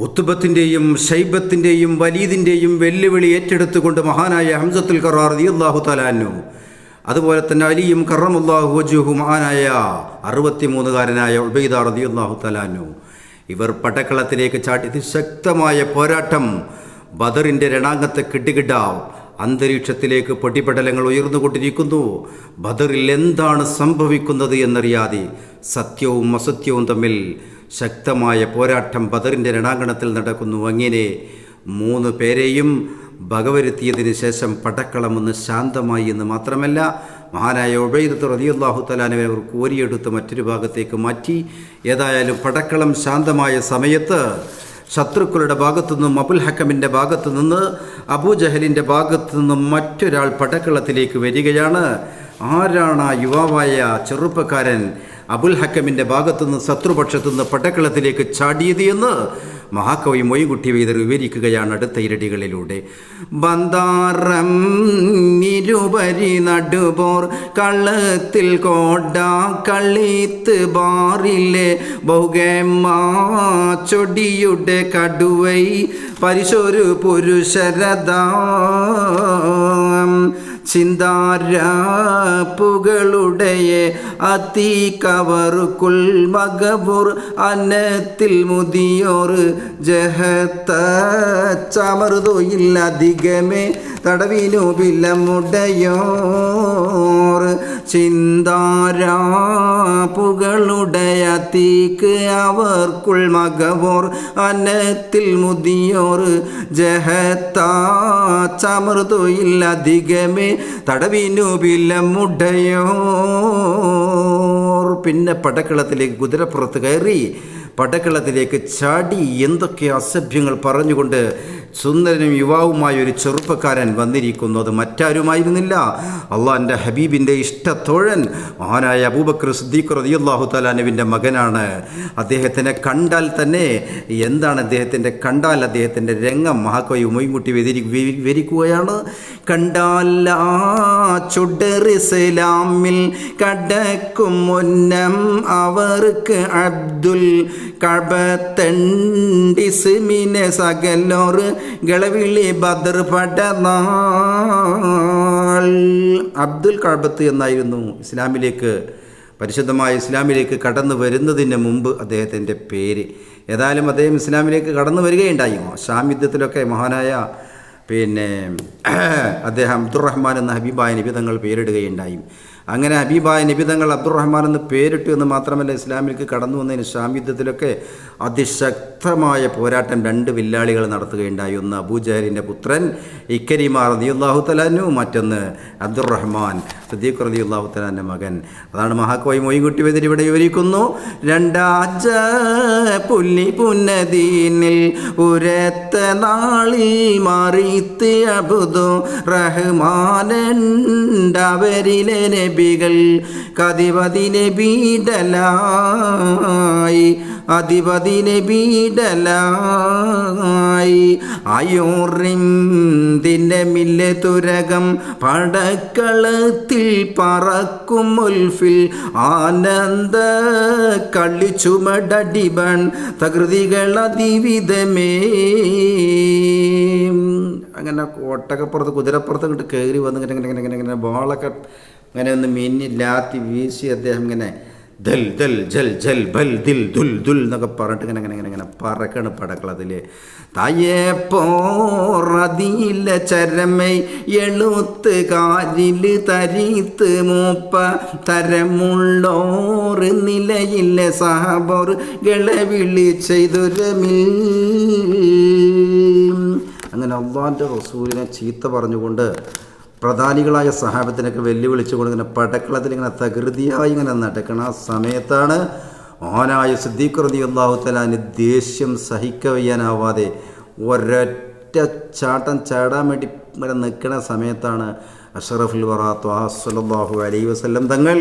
ഉത്ബത്തിൻ്റെയും ഷൈബത്തിൻ്റെയും വലീദിൻ്റെയും വെല്ലുവിളി ഏറ്റെടുത്തുകൊണ്ട് മഹാനായ ഹംസത്തുൽ ഖറാർ റളിയല്ലാഹു തആല അൻഹു, അതുപോലെ തന്നെ അലിയും കറമല്ലാഹു വജ്ഹുഹു മഹാനായ 63കാരനായ ഉബൈദ റളിയല്ലാഹു തആല അൻഹു, ഇവർ പടക്കളത്തിലേക്ക് ചാടി ശക്തമായ പോരാട്ടം. ബദറിൻ്റെ രണാങ്കത്തെ കിടുകിട അന്തരീക്ഷത്തിലേക്ക് പൊട്ടിപ്പടലങ്ങൾ ഉയർന്നുകൊണ്ടിരിക്കുന്നു. ബദറിൽ എന്താണ് സംഭവിക്കുന്നത് എന്നറിയാതെ സത്യവും അസത്യവും തമ്മിൽ ശക്തമായ പോരാട്ടം ബദറിൻ്റെ രണാങ്കണത്തിൽ നടക്കുന്നു. അങ്ങനെ 3 പേരെയും ഭഗവരുത്തിയതിന് ശേഷം പടക്കളം ഒന്ന് ശാന്തമായി എന്ന് മാത്രമല്ല, മഹാനായ ഉബൈദത്ത് റളിയല്ലാഹു തആല അൻഹു അവർ കോരിയെടുത്ത് മറ്റൊരു ഭാഗത്തേക്ക് മാറ്റി. ഏതായാലും പടക്കളം ശാന്തമായ സമയത്ത് ശത്രുക്കളുടെ ഭാഗത്തുനിന്നും അബുൽ ഹക്കമിൻ്റെ ഭാഗത്തു നിന്ന് അബൂജഹലിൻ്റെ ഭാഗത്തു നിന്നും മറ്റൊരാൾ പടക്കളത്തിലേക്ക് വരികയാണ്. ആരാണ് ആ യുവാവായ ചെറുപ്പക്കാരൻ അബുൽ ഹക്കമിൻ്റെ ഭാഗത്തുനിന്ന് ശത്രുപക്ഷത്തുനിന്ന് പടക്കളത്തിലേക്ക് ചാടിയത് എന്ന് മഹാകവി മൊയ്കുട്ടി വൈദ്യർ വിവരിക്കുകയാണ് അടുത്ത ഇരടികളിലൂടെ. ബന്ധാരം ഇരുപരി നടുപോർ കള്ളത്തിൽ കോട കളിത്ത് ബാറിലെ ബൗഗേമാ ചൊടിയുടെ കടുവൈ പരിശോരു പുരുഷരദാ ചിന്താരപ്പുകളുடைய അതി കവറുക്കുൾ മകബൂർ അന്നത്തിൽ മുതിയോർ ജഹത്ത ചമർദോയില്ലധികമേ തടവിനു ബിലമുടയോർ ചിന്താരപ്പുകളുடைய തീക്ക് അവർക്കുൾ മകബൂർ അന്നത്തിൽ മുതിയോർ ജഹത്ത ചമർദോയില്ലധികമേ തടവിനു ബിലമുടയോർ. പിന്നെ പടക്കളത്തിലേക്ക് കുതിരപ്പുറത്ത് കയറി പടക്കളത്തിലേക്ക് ചാടി എന്തൊക്കെ അസഭ്യങ്ങൾ പറഞ്ഞുകൊണ്ട് സുന്ദരനും യുവാവുമായ ഒരു ചെറുപ്പക്കാരൻ വന്നിരിക്കുന്നു. അത് മറ്റാരുമായിരുന്നില്ല, അള്ളാഹിൻ്റെ ഹബീബിൻ്റെ ഇഷ്ടത്തോഴൻ മഹാനായ അബൂബക്കർ സിദ്ദീഖ് റളിയല്ലാഹു തആല അൻഹുവിൻ്റെ മകനാണ്. അദ്ദേഹത്തിനെ കണ്ടാൽ തന്നെ എന്താണ് അദ്ദേഹത്തിൻ്റെ രംഗം മഹാകവി ഉമൈൻകുട്ടി വിവരിക്കുകയാണ്. കണ്ടാൽ ചുടറിസ്ലാമിൽ കടക്കും മുന്നം അവർക്ക് അബ്ദുൽ കഅബത്തണ്ടിസ്മിനെ സകലോർ ഗളവിളി ബദർ പടനാൾ. അബ്ദുൽ കഅബത്ത് എന്നായിരുന്നു പരിശുദ്ധമായ ഇസ്ലാമിലേക്ക് കടന്നു വരുന്നതിന് മുമ്പ് അദ്ദേഹത്തിൻ്റെ പേര്. ഏതായാലും അദ്ദേഹം ഇസ്ലാമിലേക്ക് കടന്നു വരികയുണ്ടായി. ഷാം യുദ്ധത്തിലൊക്കെ മഹാനായ അദ്ദേഹം അബ്ദുറഹ്മാൻ എന്ന ഹബീബായ നബി തങ്ങൾ പേരിടുകയുണ്ടായി. അങ്ങനെ ഹബീബായ നബി തങ്ങൾ അബ്ദുറഹ്മാൻ എന്ന് പേരിട്ടു എന്ന് മാത്രമല്ല, ഇസ്ലാമിലേക്ക് കടന്നു വന്നതിന് ഷാം യുദ്ധത്തിലൊക്കെ അതിശക്തമായ പോരാട്ടം 2 വില്ലാളികൾ നടത്തുകയുണ്ടായി. ഒന്ന് അബൂജഹലിൻ്റെ പുത്രൻ ഇക്രിമ റളിയല്ലാഹു തആല അൻഹു, മറ്റൊന്ന് അബ്ദുറഹ്മാൻ സിദ്ദീഖ് റളിയല്ലാഹു തആല അൻഹുവിൻ്റെ മകൻ. അതാണ് മഹാകവി മൊയ്ൻകുട്ടി വൈദ്യർ ഇവിടെ വിവരിക്കുന്നു. രണ്ടാജ പുല്ലി പുന്നദീനിൽ ഉരത്ത നാളിൽ മാറിത്ത് അബ്ദു റഹ്മാനുണ്ടവരിലെ നബികൾ കതിപതിനെ ബീഡലായി അയോറിന്തിൻ്റെ മില്ലെ തുരകം പടക്കളത്തിൽ പറക്കും മുൽഫിൽ ആനന്ദ കളിച്ചുമടടിബൺ തകൃതികൾ അതിവിധമേ. അങ്ങനെ ഒട്ടകപ്പുറത്ത് കുതിരപ്പുറത്ത് ഇങ്ങോട്ട് കയറി വന്ന് ഇങ്ങനെ ബോളൊക്കെ അങ്ങനെ ഒന്ന് മിന്നില്ലാത്തി വീശി അദ്ദേഹം ഇങ്ങനെ ദൽ ദൽ ജൽ ജൽ ബൽ ദിൽ ദുൽ ദുൽ എന്നൊക്കെ പറഞ്ഞിട്ട് ഇങ്ങനെ പറക്കാണ് പടക്കളത്തിൽ. തായേപ്പോറതിയില്ല ചരമൈ എഴുത്ത് കാലിൽ തരീത്ത് മൂപ്പ തരമുള്ളോർ നിലയില്ല സഹബോർ ഗളവിളി ചെയ്തൊരമിൽ. അങ്ങനെ അള്ളാഹിൻ്റെ റസൂലിനെ ചീത്ത പറഞ്ഞുകൊണ്ട് പ്രധാനികളായ സഹാബത്തിനൊക്കെ വെല്ലുവിളിച്ചുകൊണ്ട് ഇങ്ങനെ പടക്കളത്തിൽ ഇങ്ങനെ തകൃതിയായി ഇങ്ങനെ നടക്കണ ആ സമയത്താണ് മഹാനായ സിദ്ദീഖ് റളിയല്ലാഹു തആല അൻഹു ദേഷ്യം സഹിക്കവയ്യാനാവാതെ ഒരൊറ്റ ചാട്ടം ചാടാൻ വേണ്ടി ഇങ്ങനെ നിൽക്കുന്ന സമയത്താണ് അഷ്റഫുൽ വറാ ത്വാഹ സ്വല്ലല്ലാഹു അലൈഹി വസല്ലം തങ്ങൾ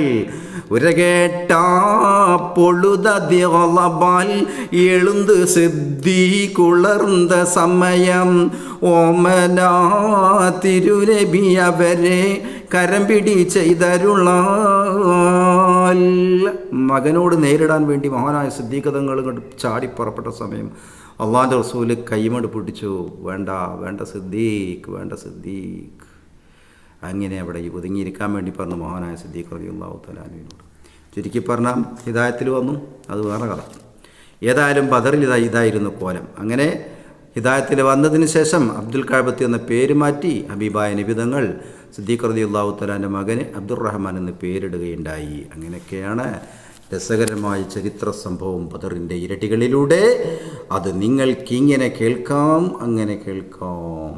ഉരകേട്ട പൊഴുതതിളബാൽ എഴുந்து സിദ്ദീഖുളർന്ന സമയം ഓമനാ തിരുനബി അവരെ കരം പിടി ചെയ്തരുളാൽ. മകനോട് നേരിടാൻ വേണ്ടി മഹാനായ സിദ്ദീഖ് തങ്ങൾ ഇങ്ങോട്ട് ചാടി പുറപ്പെട്ട സമയം അള്ളാഹിൻ്റെ റസൂല് കൈമട് പിടിച്ചു, വേണ്ട വേണ്ട സിദ്ദീഖ്, വേണ്ട സിദ്ദീഖ്. അങ്ങനെ അവിടെ ഒതുങ്ങിയിരിക്കാൻ വേണ്ടി പറഞ്ഞു മഹാനായ സിദ്ദീഖ് റളിയല്ലാഹു തആല അൻഹുവിനോട്. ചുരുക്കി പറഞ്ഞാൽ ഹിദായത്തിൽ വന്നു, അത് വേറെ കഥ. ഏതായാലും ബദറിൽ ഇതായിരുന്നു കോലം. അങ്ങനെ ഹിദായത്തിൽ വന്നതിന് ശേഷം അബ്ദുൽ കഅബത്തി എന്ന പേര് മാറ്റി ഹബീബായ നബി തങ്ങൾ സിദ്ദീഖ് റളിയല്ലാഹു തആലാൻ്റെ മകന് അബ്ദുറഹ്മാൻ എന്ന് പേരിടുകയുണ്ടായി. അങ്ങനെയൊക്കെയാണ് രസകരമായ ചരിത്ര സംഭവം ബദറിൻ്റെ ഇരട്ടികളിലൂടെ. അത് നിങ്ങൾക്കിങ്ങനെ കേൾക്കാം, അങ്ങനെ കേൾക്കാം.